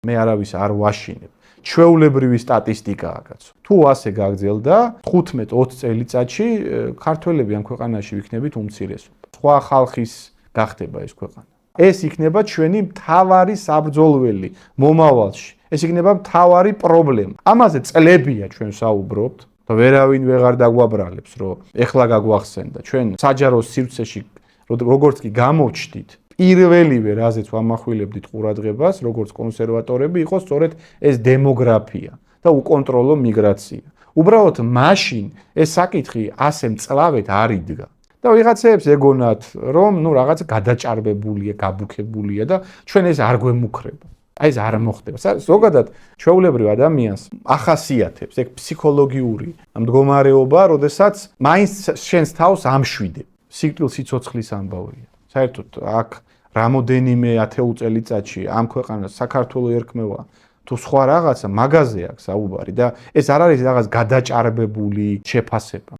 მე არავის არ ვაშინებ. ჩვეულებრივი სტატისტიკაა კაცო. თუ ასე გაგრძელდა 15-20 წელიწადში ქართველები ამ ქვეყანაში ვიქნებით უმცირესობა. სხვა ხალხის გახდება ეს ქვეყანა. ეს იქნება ჩვენი მთავარი საბრძოლველი მომავალში. ეს იქნება მთავარი პრობლემა. ამაზე წლებია ჩვენ საუბრობთ და ვერავინ ვეღარ დაგვაბრალებს, რომ ეხლა გაგვახსენდა. ჩვენ საჯარო სივრცეში როგორც კი გამოჩდით, პირველივე რაზეც ვამახვილებდით ყურადღებას, როგორც კონსერვატორები, იყო სწორედ ეს დემოგრაფია და უკონტროლო მიგრაცია. უბრალოდ მაშინ ეს საკითხი ასე მწლავედ არ იდგა. და ვიღაცებს ეგონათ, რომ რაღაც გადაჭარბებულია, გაბუქებულია და ჩვენ ეს არ გვემუქრება. აი ეს არ მოხდება. ზოგადად ჩვეულებრივ ადამიანს ახასიათებს ეგ ფსიქოლოგიური მდგომარეობა, როდესაც მაინც შენს თავს ამშვიდებ. სიკვდილ სიცოცხლის ამბავია. საერთოდ აქ რამოდენიმე ათეულ წელიწადში ამ ქვეყანას საქართველოს ერქმევა თუ სხვა რაღაცა მაგაზე აქვს საუბარი და ეს არ არის რაღაც გადაჭარბებული შეფასება.